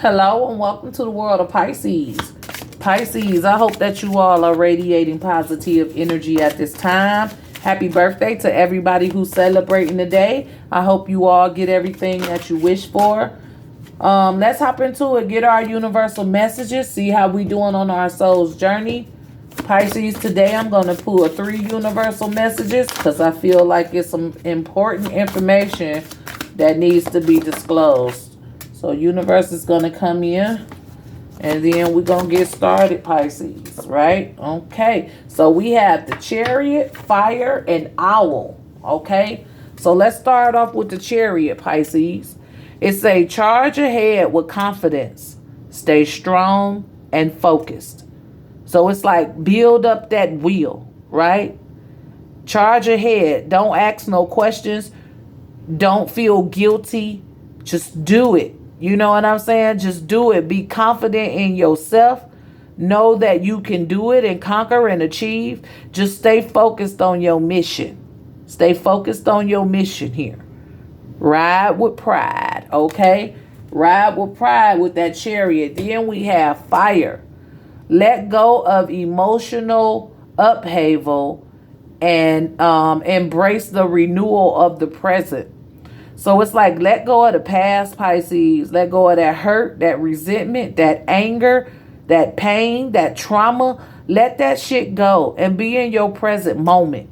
Hello and welcome to the world of Pisces. Pisces, I hope that you all are radiating positive energy at this time. Happy birthday to everybody who's celebrating today. I hope you all get everything that you wish for. Let's hop into it. Get our universal messages. See how we doing on our soul's journey. Pisces, today I'm going to pull 3 universal messages because I feel like it's some important information that needs to be disclosed. So universe is going to come in and then we're going to get started, Pisces, right? Okay. So we have the Chariot, Fire, and Owl. Okay. So let's start off with the Chariot, Pisces. It say, charge ahead with confidence. Stay strong and focused. So it's like build up that wheel, right? Charge ahead. Don't ask no questions. Don't feel guilty. Just do it. You know what I'm saying? Just do it. Be confident in yourself. Know that you can do it and conquer and achieve. Just stay focused on your mission. Stay focused on your mission here. Ride with pride, okay? Ride with pride with that Chariot. Then we have Fire. Let go of emotional upheaval and embrace the renewal of the present. So it's like let go of the past, Pisces. Let go of that hurt, that resentment, that anger, that pain, that trauma. Let that shit go and be in your present moment,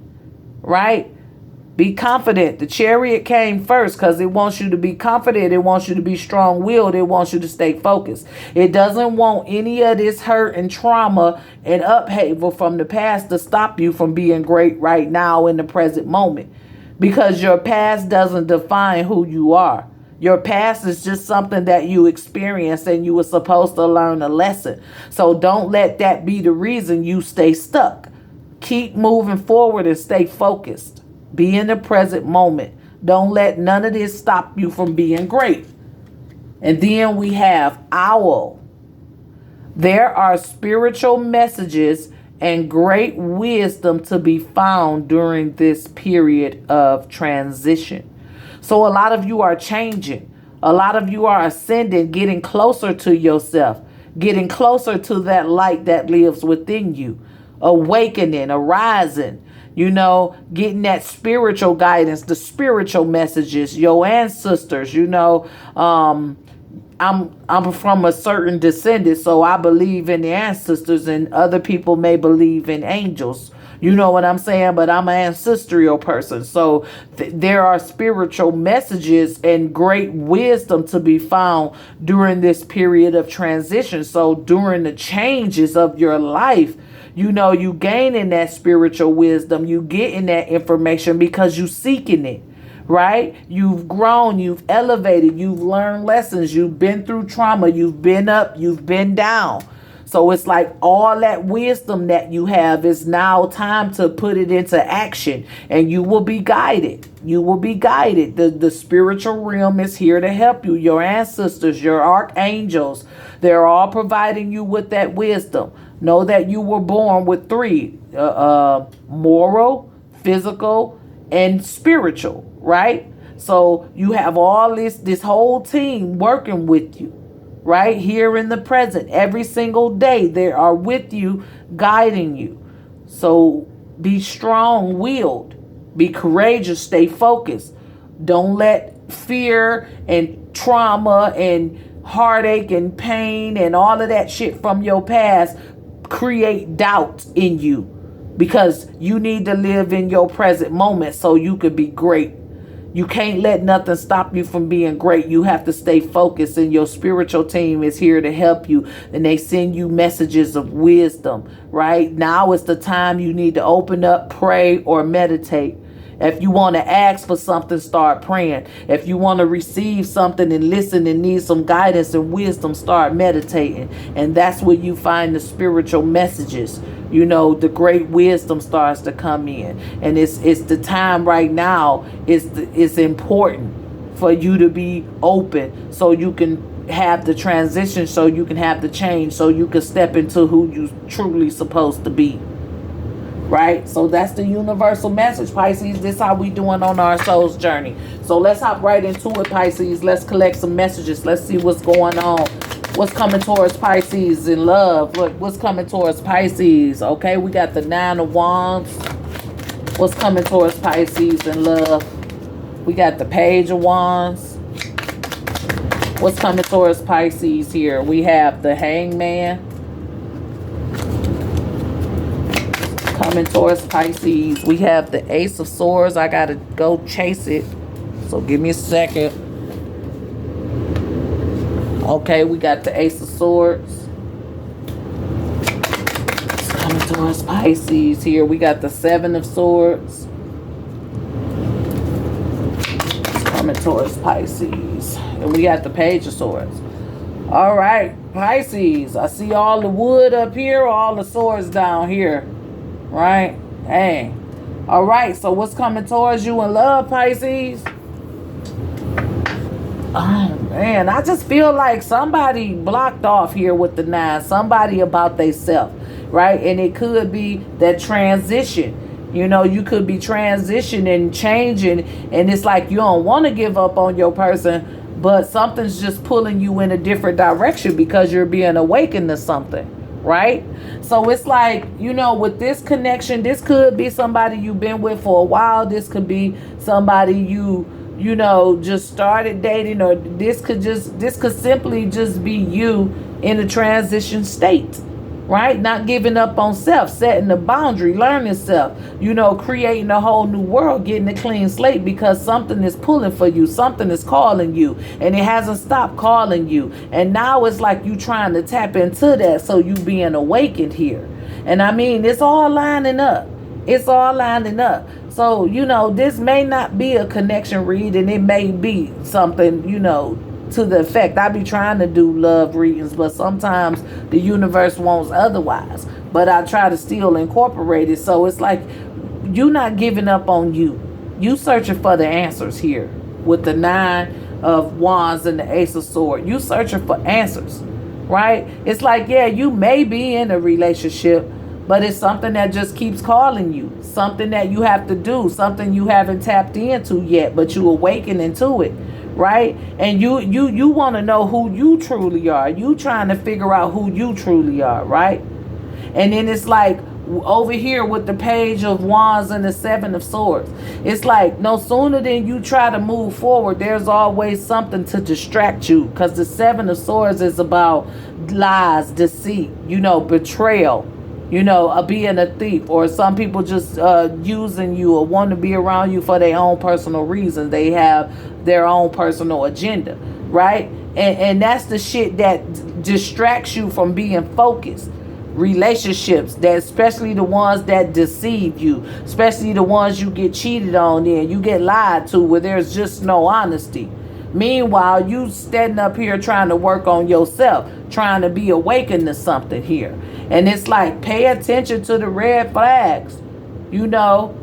right? Be confident. The Chariot came first because it wants you to be confident. It wants you to be strong-willed. It wants you to stay focused. It doesn't want any of this hurt and trauma and upheaval from the past to stop you from being great right now in the present moment. Because your past doesn't define who you are. Your past is just something that you experienced and you were supposed to learn a lesson. So don't let that be the reason you stay stuck. Keep moving forward and stay focused. Be in the present moment. Don't let none of this stop you from being great. And then we have Owl. There are spiritual messages and great wisdom to be found during this period of transition. So a lot of you are changing. A lot of you are ascending, getting closer to yourself, getting closer to that light that lives within you, awakening, arising, getting that spiritual guidance, the spiritual messages, your ancestors, I'm from a certain descendant, so I believe in the ancestors, and other people may believe in angels. You know what I'm saying? But I'm an ancestral person. So there are spiritual messages and great wisdom to be found during this period of transition. So during the changes of your life, you gaining that spiritual wisdom, you getting that information because you seeking it. Right? You've grown, you've elevated, you've learned lessons, you've been through trauma, you've been up, you've been down. So it's like all that wisdom that you have is now time to put it into action, and you will be guided. You will be guided. The spiritual realm is here to help you. Your ancestors, your archangels, they're all providing you with that wisdom. Know that you were born with 3, moral, physical, and spiritual. Right? So you have all this whole team working with you right here in the present. Every single day they are with you, guiding you. So be strong-willed, be courageous, stay focused. Don't let fear and trauma and heartache and pain and all of that shit from your past create doubt in you, because you need to live in your present moment so you could be great. You can't let nothing stop you from being great. You have to stay focused, and your spiritual team is here to help you. And they send you messages of wisdom, right? Now is the time you need to open up, pray, or meditate. If you want to ask for something, start praying. If you want to receive something and listen and need some guidance and wisdom, start meditating. And that's where you find the spiritual messages. The great wisdom starts to come in. And it's the time right now. It's important for you to be open so you can have the transition, so you can have the change, so you can step into who you truly supposed to be. Right? So that's the universal message, Pisces. This is how we doing on our soul's journey. So let's hop right into it, Pisces. Let's collect some messages. Let's see what's going on What's coming towards Pisces in love? What's coming towards Pisces? Okay, we got the Nine of Wands. What's coming towards Pisces in love? We got the Page of Wands. What's coming towards Pisces here? We have the Hangman. Coming towards Pisces. We have the Ace of Swords. I gotta go chase it. So give me a second. Okay, we got the Ace of Swords. It's coming towards Pisces here. We got the Seven of Swords. It's coming towards Pisces. And we got the Page of Swords. All right, Pisces. I see all the wood up here, all the swords down here. Right? Hey. All right, so what's coming towards you in love, Pisces? Oh, man. I just feel like somebody blocked off here with the 9. Somebody about theyself, right? And it could be that transition. You know, you could be transitioning, changing, and it's like you don't want to give up on your person, but something's just pulling you in a different direction because you're being awakened to something, right? So it's like, you know, with this connection, this could be somebody you've been with for a while. This could be somebody you know, just started dating, or this could simply just be you in a transition state, right? Not giving up on self, setting a boundary, learning self, you know, creating a whole new world, getting a clean slate because something is pulling for you, something is calling you, and it hasn't stopped calling you. And now it's like you trying to tap into that, so you being awakened here. And I mean, it's all lining up. It's all lining up. So, you know, this may not be a connection read, and it may be something, you know, to the effect. I be trying to do love readings, but sometimes the universe wants otherwise. But I try to still incorporate it. So it's like you not giving up on you. You searching for the answers here with the 9 of Wands and the Ace of Swords. You searching for answers, right? It's like, yeah, you may be in a relationship, but it's something that just keeps calling you. Something that you have to do. Something you haven't tapped into yet, but you awakening to it. Right? And you want to know who you truly are. You trying to figure out who you truly are, right? And then it's like over here with the Page of Wands and the Seven of Swords. It's like no sooner than you try to move forward, there's always something to distract you. Because the Seven of Swords is about lies, deceit, you know, betrayal. You know, being a thief, or some people just using you or want to be around you for their own personal reasons. They have their own personal agenda, right? And that's the shit that distracts you from being focused. Relationships, that especially the ones that deceive you, especially the ones you get cheated on in, you get lied to, where there's just no honesty. Meanwhile, you standing up here trying to work on yourself, trying to be awakened to something here. And it's like, pay attention to the red flags. You know,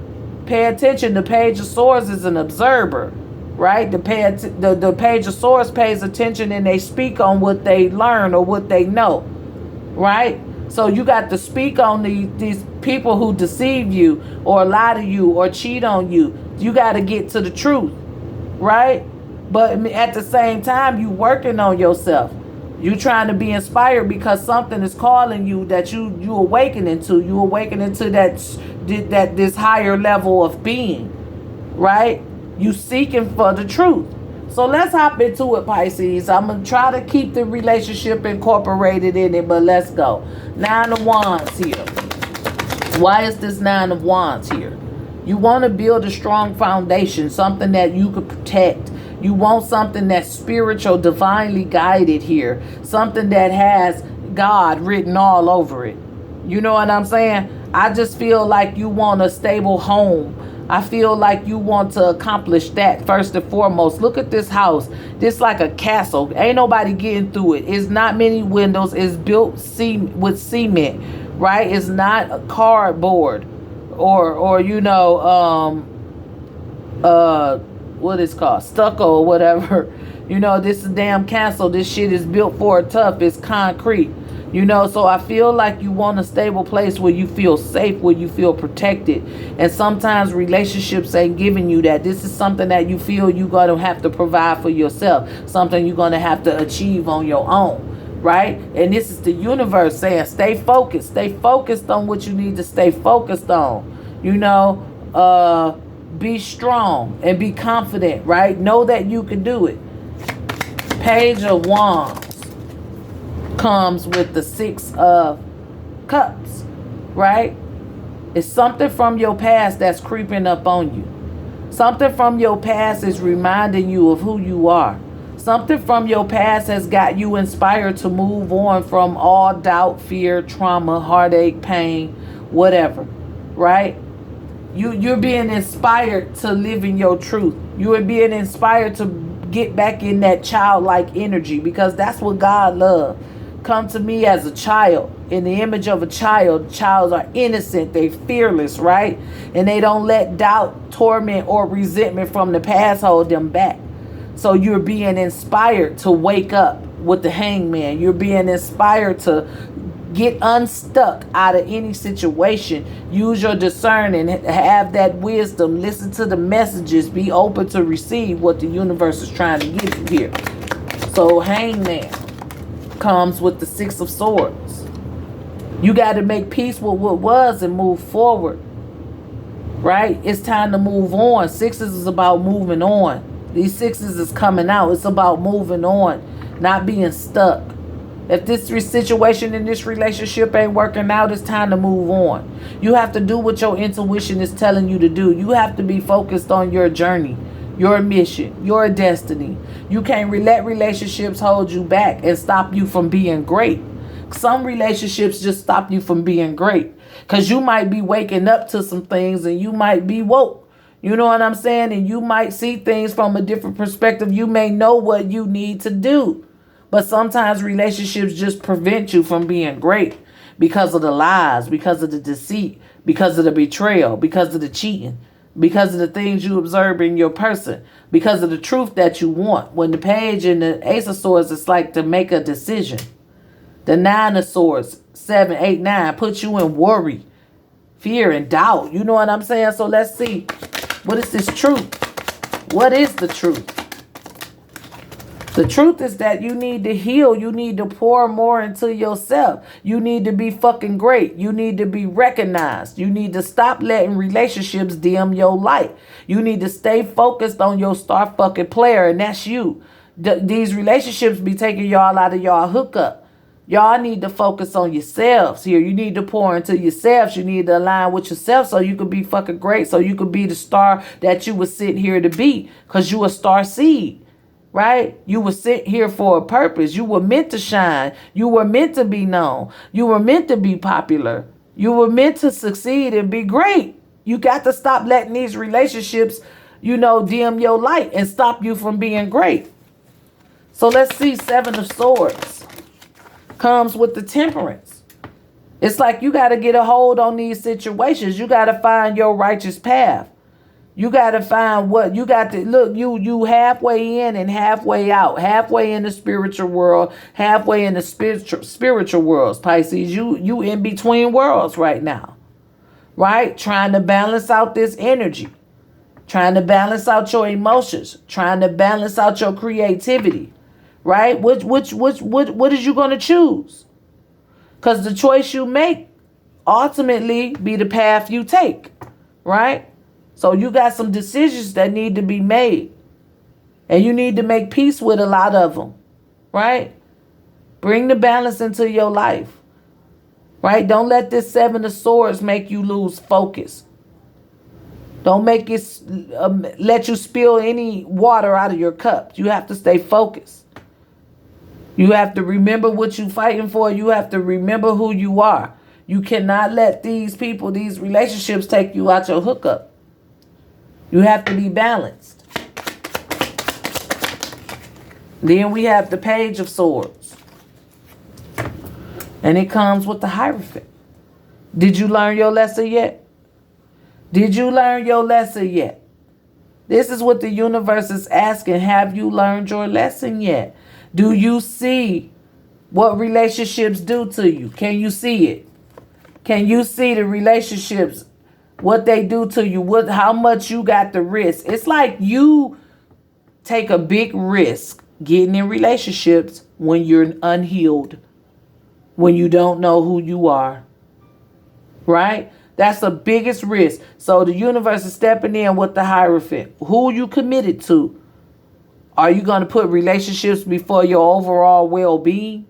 pay attention. The Page of Swords is an observer, right? The Page of Swords pays attention, and they speak on what they learn or what they know, right? So you got to speak on these people who deceive you or lie to you or cheat on you. You got to get to the truth, right? But at the same time, you working on yourself. You trying to be inspired because something is calling you that you awakening to. You awakening to that this higher level of being, right? You seeking for the truth. So let's hop into it, Pisces. I'm going to try to keep the relationship incorporated in it, but let's go. 9 of Wands here. Why is this 9 of Wands here? You want to build a strong foundation, something that you could protect. You want something that's spiritual, divinely guided here. Something that has God written all over it. You know what I'm saying? I just feel like you want a stable home. I feel like you want to accomplish that first and foremost. Look at this house. This like a castle. Ain't nobody getting through it. It's not many windows. It's built with cement, right? It's not a cardboard or you know, what it's called, stucco or whatever. You know, this is a damn castle. This shit is built for a tough. It's concrete. You know, so I feel like you want a stable place where you feel safe, where you feel protected. And sometimes relationships ain't giving you that. This is something that you feel you're going to have to provide for yourself. Something you're going to have to achieve on your own. right? And this is the universe saying, stay focused. Stay focused on what you need to stay focused on. Be strong and be confident, right? Know that you can do it. Page of Wands comes with the Six of Cups, right? It's something from your past that's creeping up on you. Something from your past is reminding you of who you are. Something from your past has got you inspired to move on from all doubt, fear, trauma, heartache, pain, whatever, right? You're being inspired to live in your truth. You are being inspired to get back in that childlike energy, because that's what God loves. Come to me as a child, in the image of a child. Childs are innocent, they fearless, right? And they don't let doubt, torment, or resentment from the past hold them back. So you're being inspired to wake up with the Hangman. You're being inspired to get unstuck out of any situation. Use your discernment, have that wisdom, listen to the messages, be open to receive what the universe is trying to give you here. So Hangman comes with the Six of Swords. You got to make peace with what was and move forward, right? It's time to move on. Sixes is about moving on. These sixes is coming out. It's about moving on, not being stuck. If this situation in this relationship ain't working out, it's time to move on. You have to do what your intuition is telling you to do. You have to be focused on your journey, your mission, your destiny. You can't let relationships hold you back and stop you from being great. Some relationships just stop you from being great because you might be waking up to some things and you might be woke. You know what I'm saying? And you might see things from a different perspective. You may know what you need to do. But sometimes relationships just prevent you from being great because of the lies, because of the deceit, because of the betrayal, because of the cheating, because of the things you observe in your person, because of the truth that you want. When the Page and the Ace of Swords, it's like to make a decision. The Nine of Swords, 7, 8, 9, puts you in worry, fear, and doubt. You know what I'm saying? So let's see. What is this truth? What is the truth? The truth is that you need to heal. You need to pour more into yourself. You need to be fucking great. You need to be recognized. You need to stop letting relationships dim your light. You need to stay focused on your star fucking player, and that's you. These relationships be taking y'all out of y'all hookup. Y'all need to focus on yourselves here. You need to pour into yourselves. You need to align with yourself so you could be fucking great. So you could be the star that you were sent here to be. Because you a star seed, right? You were sent here for a purpose. You were meant to shine. You were meant to be known. You were meant to be popular. You were meant to succeed and be great. You got to stop letting these relationships, dim your light and stop you from being great. So let's see. Seven of Swords comes with the Temperance. It's like you got to get a hold on these situations. You got to find your righteous path. You got to find what you got to look. You halfway in and halfway out. Halfway in the spiritual world, halfway in the spiritual worlds. Pisces, you in between worlds right now, right? Trying to balance out this energy, trying to balance out your emotions, trying to balance out your creativity. Right? What is you going to choose? Because the choice you make ultimately be the path you take. Right? So you got some decisions that need to be made. And you need to make peace with a lot of them. Right? Bring the balance into your life. Right? Don't let this Seven of Swords make you lose focus. Don't make it let you spill any water out of your cup. You have to stay focused. You have to remember what you're fighting for. You have to remember who you are. You cannot let these people, these relationships take you out your hookup. You have to be balanced. Then we have the Page of Swords. And it comes with the Hierophant. Did you learn your lesson yet? Did you learn your lesson yet? This is what the universe is asking. Have you learned your lesson yet? Do you see what relationships do to you? Can you see it? Can you see the relationships, what they do to you? How much you got to risk? It's like you take a big risk getting in relationships when you're unhealed, when you don't know who you are, right? That's the biggest risk. So the universe is stepping in with the Hierophant. Who you committed to? Are you going to put relationships before your overall well-being?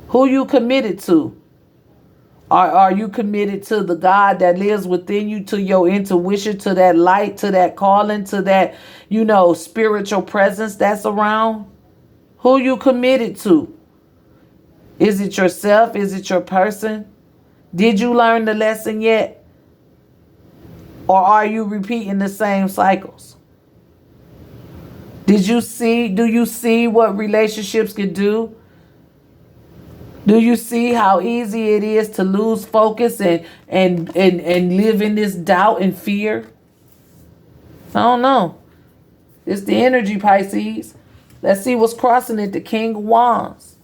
Who you committed to? Are you committed to the God that lives within you, to your intuition, to that light, to that calling, to that, spiritual presence that's around? Who you committed to? Is it yourself? Is it your person? Did you learn the lesson yet? Or are you repeating the same cycles? Do you see what relationships can do? Do you see how easy it is to lose focus and live in this doubt and fear? I don't know. It's the energy, Pisces. Let's see what's crossing it. The King of Wands.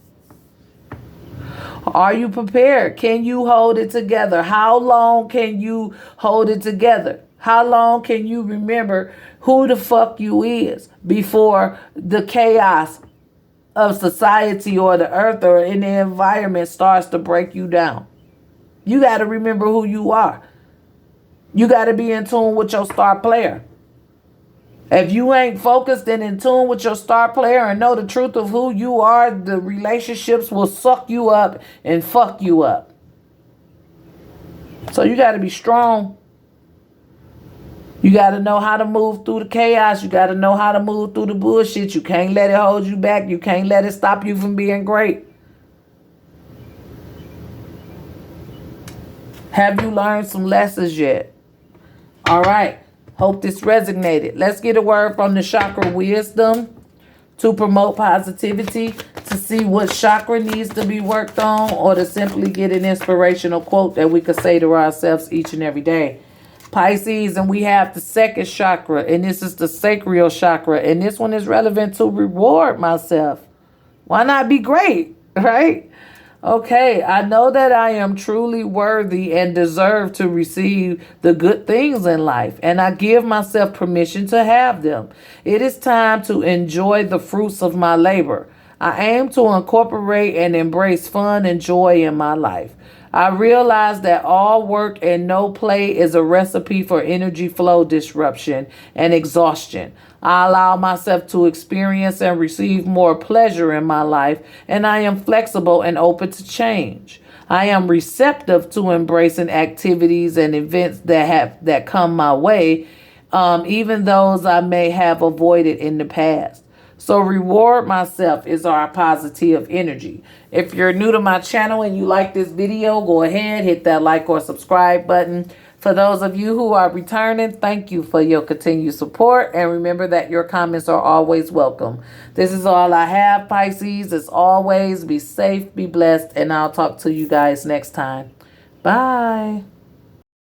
Are you prepared? Can you hold it together? How long can you hold it together? How long can you remember who the fuck you is before the chaos of society or the earth or in the environment starts to break you down? You got to remember who you are. You got to be in tune with your star player. If you ain't focused and in tune with your star player and know the truth of who you are, the relationships will suck you up and fuck you up. So you got to be strong. You got to know how to move through the chaos. You got to know how to move through the bullshit. You can't let it hold you back. You can't let it stop you from being great. Have you learned some lessons yet? All right. Hope this resonated. Let's get a word from the chakra wisdom to promote positivity, to see what chakra needs to be worked on, or to simply get an inspirational quote that we could say to ourselves each and every day. Pisces, and we have the second chakra, and this is the sacral chakra, and this one is relevant to reward myself. Why not be great, right? Okay, I know that I am truly worthy and deserve to receive the good things in life, and I give myself permission to have them. It is time to enjoy the fruits of my labor. I aim to incorporate and embrace fun and joy in my life. I realize that all work and no play is a recipe for energy flow disruption and exhaustion. I allow myself to experience and receive more pleasure in my life, and I am flexible and open to change. I am receptive to embracing activities and events that come my way, even those I may have avoided in the past. So reward myself is our positive energy. If you're new to my channel and you like this video, go ahead, hit that like or subscribe button. For those of you who are returning, thank you for your continued support. And remember that your comments are always welcome. This is all I have, Pisces. As always, be safe, be blessed, and I'll talk to you guys next time. Bye.